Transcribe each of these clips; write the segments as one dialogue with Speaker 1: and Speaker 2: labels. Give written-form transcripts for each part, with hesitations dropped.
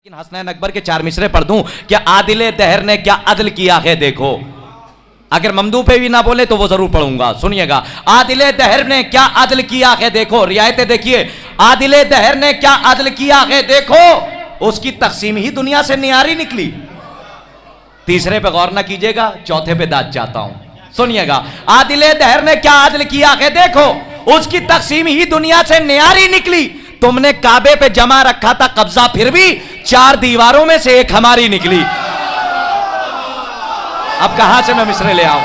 Speaker 1: लेकिन हसनैन अकबर के 4 मिसरे पढ़ दूं कि आदिले दहर ने क्या अदल किया है देखो। अगर ममदू पे भी ना बोले तो वो जरूर पढ़ूंगा, सुनिएगा। आदिले दहर ने क्या अदल किया है देखो, रियायतें देखिए। आदिले दहर ने क्या अदल किया है देखो, उसकी तकसीम ही दुनिया से नियारी निकली। तीसरे पे गौर ना कीजिएगा, चौथे पे दाद चाहता हूं, सुनिएगा। आदिले दहर ने क्या अदल किया है देखो, उसकी तकसीम ही दुनिया से नियारी निकली। तुमने काबे पे जमा रखा था कब्जा, फिर भी 4 दीवारों में से एक हमारी निकली। अब कहां से मैं मिसरे ले आऊं?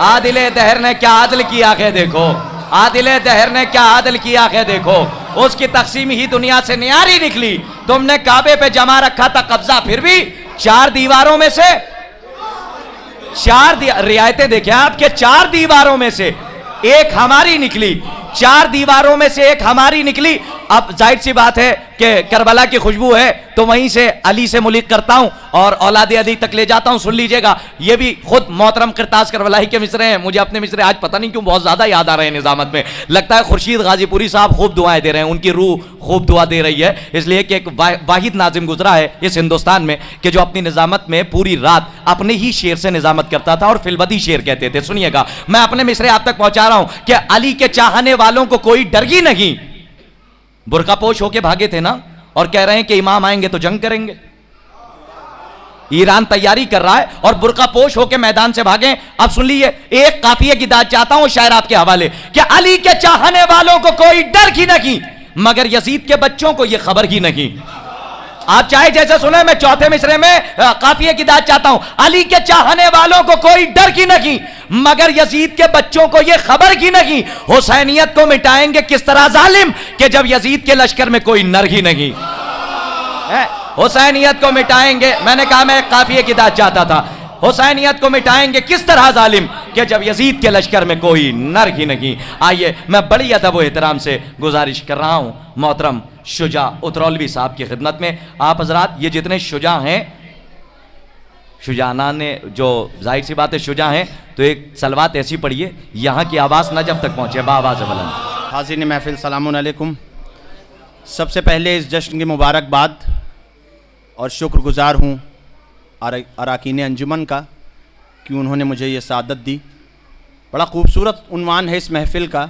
Speaker 1: आदिले दहर ने क्या अदल किया है देखो, आदिले दहर ने क्या अदल किया है देखो, उसकी तकसीम ही दुनिया से नियारी निकली। तुमने काबे पे जमा रखा था कब्जा, फिर भी 4 दीवारों में से 4 रियायतें देखें आपके, 4 दीवारों में से एक हमारी निकली। 4 दीवारों में से एक हमारी निकली। अब जाहिर सी बात है कि करबला की खुशबू है तो वहीं से अली से मुलिक करता हूं और औलादे अली तक ले जाता हूं। सुन लीजिएगा, ये भी खुद मोहतरम किरतास करबलाई के मिसरे हैं। मुझे अपने मिसरे आज पता नहीं क्यों बहुत ज्यादा याद आ रहे हैं निजामत में। लगता है खुर्शीद गाजीपुरी साहब खूब दुआएं दे रहे हैं, उनकी रूह खूब दुआ दे रही है। इसलिए कि एक वाहिद नाजिम गुजरा है इस हिंदुस्तान में कि जो अपनी निजामत में पूरी रात अपने ही शेर से निजामत करता था और फिलवती शेर कहते थे। सुनिएगा, मैं अपने मिसरे आप तक पहुंचा रहा हूं कि अली के चाहने वालों को कोई डर ही नहीं। बुर्कापोश होके भागे थे ना, और कह रहे हैं कि इमाम आएंगे तो जंग करेंगे। ईरान तैयारी कर रहा है और बुर्कापोश होके मैदान से भागे। अब सुन लीजिए, एक काफिये की दाद चाहता हूं शायर आपके हवाले कि अली के चाहने वालों को कोई डर ही नहीं, मगर यजीद के बच्चों को यह खबर ही नहीं। आप चाहे जैसे सुने, मैं चौथे मिसरे में काफिये की दाद चाहता हूं। अली के चाहने वालों को कोई डर ही नहीं, मगर यजीद के बच्चों को यह खबर ही नहीं। हुसैनियत को मिटाएंगे किस तरह जालिम, कि जब यजीद के लश्कर में कोई नर ही नहीं है। हुसैनियत को मिटाएंगे, मैंने कहा मैं काफिये की दाद चाहता था। हुसैनियत को मिटाएंगे किस तरह जालिम, कि जब यजीद के लश्कर में कोई नर ही नहीं। आइए, मैं बड़ी अदब व एहतराम से गुजारिश कर रहा हूं मोहतरम शुजा उतरौलवी साहब की खिदमत में। आप हजरात, ये जितने शुजा हैं, शुजाना ने जो जाहिर सी बात है शुजा हैं, तो एक सलवात ऐसी पढ़िए यहाँ की आवाज़ न जब तक पहुँचे बाआवाज़ बुलंद।
Speaker 2: हाज़िरीन महफिल, सलामुन अलैकुम। सबसे पहले इस जश्न की मुबारकबाद और शुक्रगुजार हूँ अराकीन अंजुमन का कि उन्होंने मुझे ये सादत दी। बड़ा खूबसूरत उन्वान है इस महफिल का।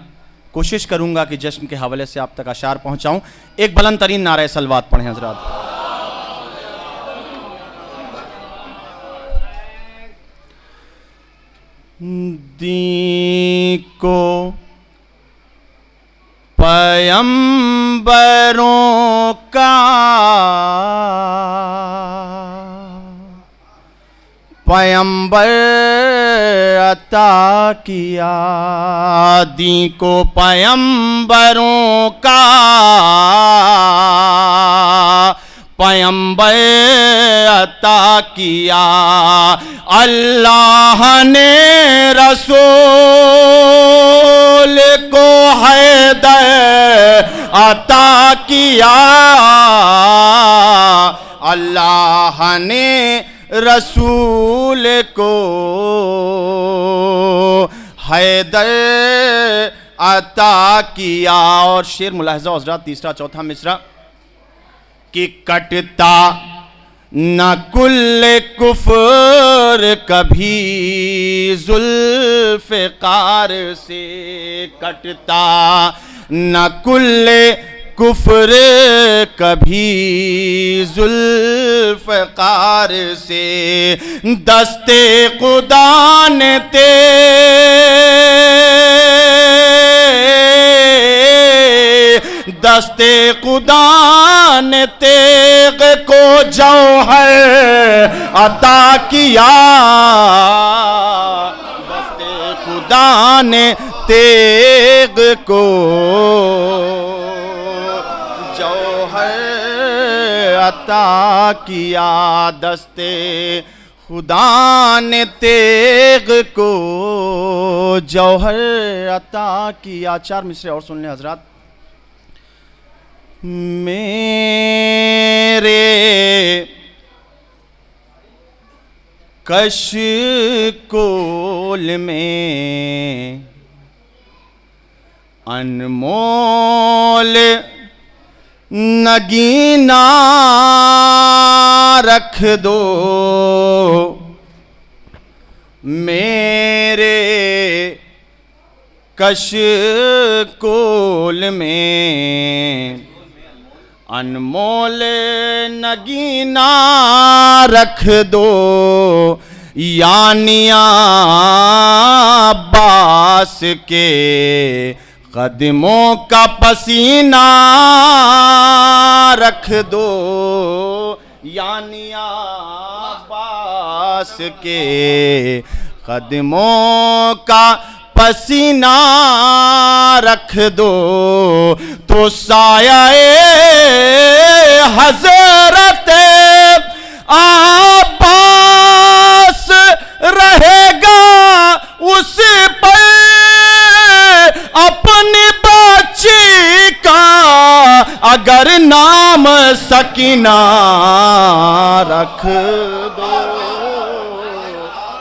Speaker 2: कोशिश करूँगा कि जश्न के हवाले से आप तक अशार पहुँचाऊँ। एक बुलंद तरीन नारे सलवात पढ़ें हजरात। दी को पैगंबरों का पैगंबर अता किया, दी को पैगंबरों का पैगंबर अता किया। अल्लाह ने रसूल को हैदर अता किया, अल्लाह ने रसूल को हैदर अता किया। और शेर मुलाहिज़ा हज़रात, तीसरा चौथा मिसरा कि कटता न कुल्ले कुफर कभी जुल्फ़िकार से, कटता न कुल्ले कुफर कभी जुल्फ़िकार से। दस्ते खुदा ने दस्ते खुदा ने तेग को जौहर अता किया, दस्ते खुदा ने तेग को जौहर अता किया, दस्ते खुदा ने तेग को जौहर अता किया। 4 मिसरे और सुन लें हजरात। मेरे कशकोल में अनमोल नगीना रख दो मेरे कशकोल में, अनमोल नगीना रख दो यानिया अब्बास के कदमों का पसीना रख दो यानिया अब्बास के कदमों का पसीना रख दो, तो साया-ए हज़रत अब्बास रहेगा उस पर अपनी बच्ची का, अगर नाम सकीना रख दो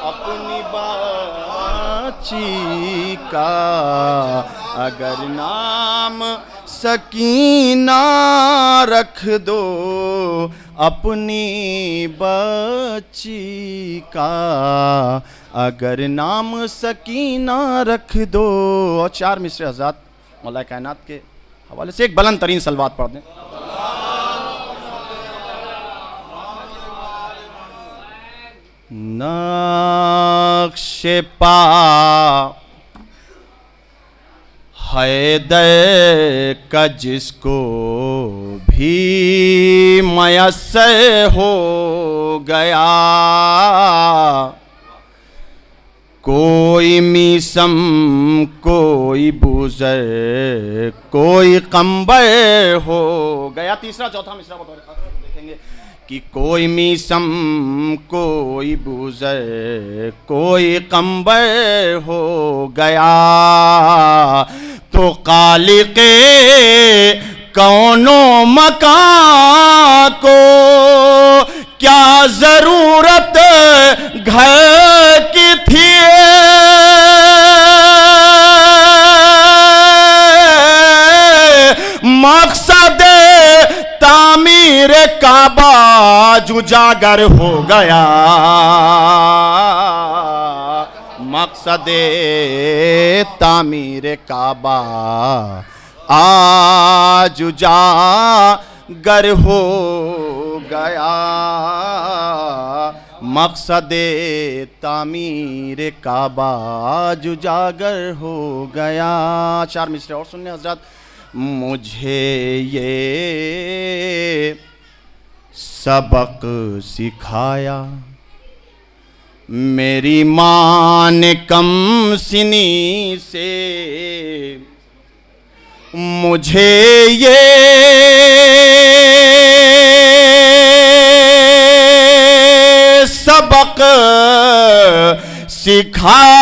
Speaker 2: अपनी बच्ची का, अगर नाम सकीना रख दो अपनी बच्ची का, अगर नाम सकीना रख दो। और 4 मिसरे हज़रात मौला कायनात के हवाले से एक बुलंद तरीन सलवात पढ़ दें। नक्शे पा हैदर का जिसको भी मयस्सर हो गया, कोई मीसम कोई बूज़र कोई कंबर हो गया। तीसरा चौथा मिसरा को देखेंगे कि कोई मीसम कोई बूज़र कोई कंबर हो गया, तो खालिक़े कौनो मकान को क्या ज़रूरत घर की थी, मकसद तामीर काबा जुजागर हो गया, मकसद तामीर काबा आज उजागर हो गया, मकसद तामीर काबा आज उजागर हो गया। 4 मिसरे और सुनने हज़रत। मुझे ये सबक सिखाया मेरी माँ ने कम सिनी से, मुझे ये सबक सिखाया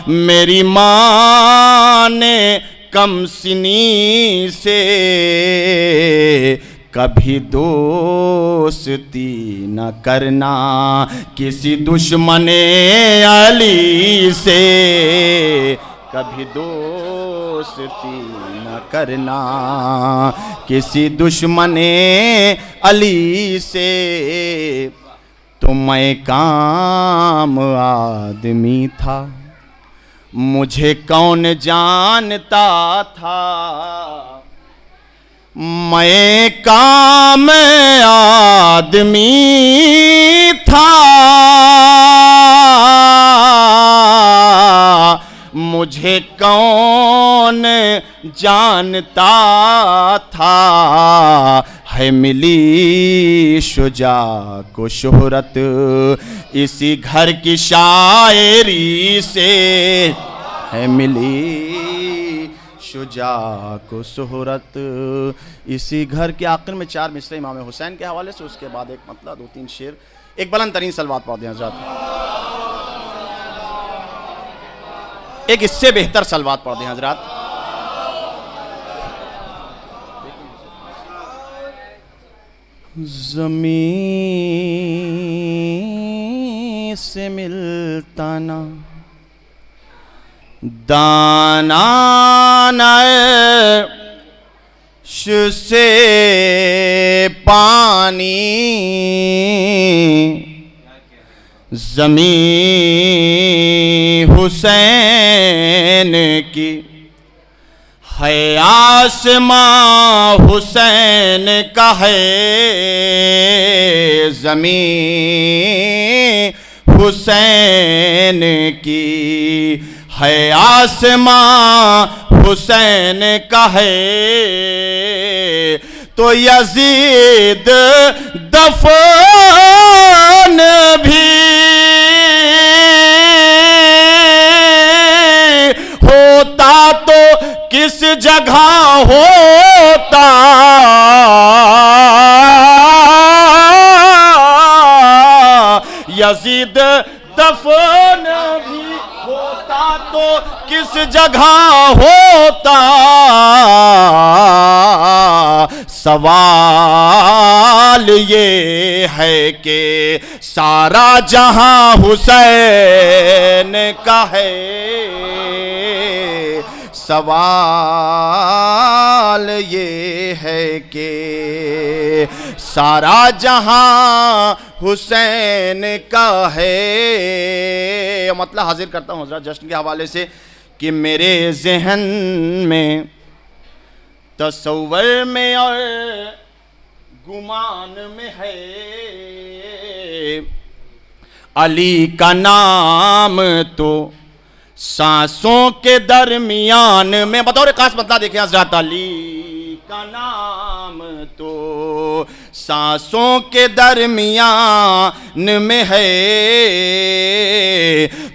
Speaker 2: मेरी माँ ने कम सिनी से, कभी दोस्ती न करना किसी दुश्मने अली से, कभी दोस्ती न करना किसी दुश्मने अली से, तो मैं काम आदमी था मुझे कौन जानता था, मैं काम आदमी था मुझे कौन जानता था, है मिली शुजा को शोहरत इसी घर की शायरी से, है मिली शुजा को शोहरत इसी घर के। आखिर में 4 मिसरे इमाम हुसैन के हवाले से, उसके बाद एक मतलब 2-3 शेर, एक बुलंद तरीन सलवात पढ़ दें हज़रात, एक इससे बेहतर सलवात पढ़ दें हज़रात। ज़मीं से मिलता ना दाना से पानी ज़मीं हुसैन की है, आसमां हुसैन का है, ज़मीं हुसैन की है, आसमां हुसैन का है। तो यजीद दफन भी होता तो किस जगह होता, यजीद दफन भी होता तो किस जगह होता। सवाल ये है कि सारा जहां हुसैन का है, सवाल ये है कि सारा जहां हुसैन का है। मतलब हाजिर करता हूँ हज़रत जश्न के हवाले से कि मेरे जहन में, तसव्वुर में और गुमान में है, अली का नाम तो सांसों के दरमियान में। बतौर खास मतलब देखिए हज़रत, अली का नाम तो सांसों के दरमियान में है।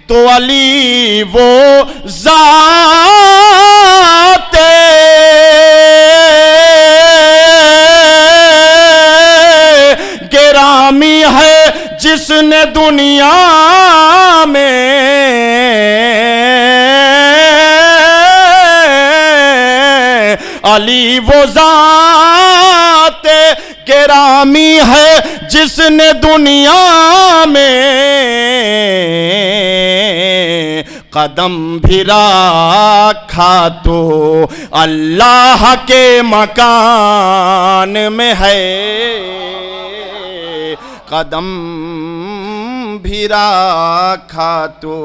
Speaker 2: तो अली वो ज़ात गिरामी है जिसने दुनिया में अली वो ज़ात गिरामी है जिसने दुनिया में कदम भी रखा तो अल्लाह के मकान में है, कदम भी रखा तो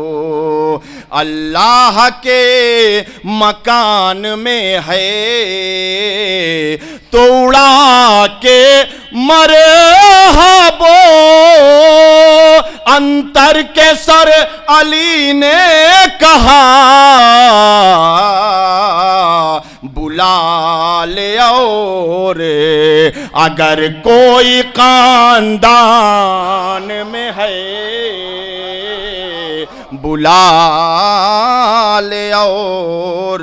Speaker 2: अल्लाह के मकान में है। तो उड़ा के मरहबो अंतर के सर अली ने कहा, बुला ले और अगर कोई खानदान में है, बुला ले और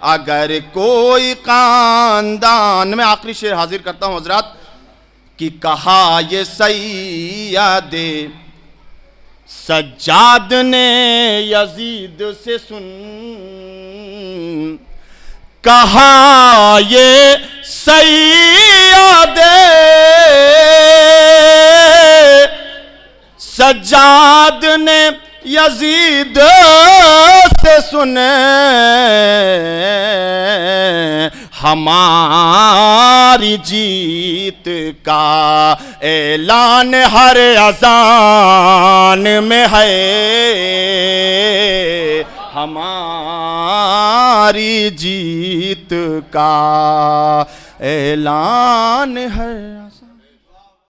Speaker 2: अगर कोई खानदान में। आखिरी शेर हाजिर करता हूं हजरात कि कहा ये सैयदे सज्जाद ने यजीद से सुन, कहा ये सैयदे सज्जाद ने यजीद से सुने, हमारी जीत का ऐलान हर अज़ान में है, हमारी जीत का ऐलान हर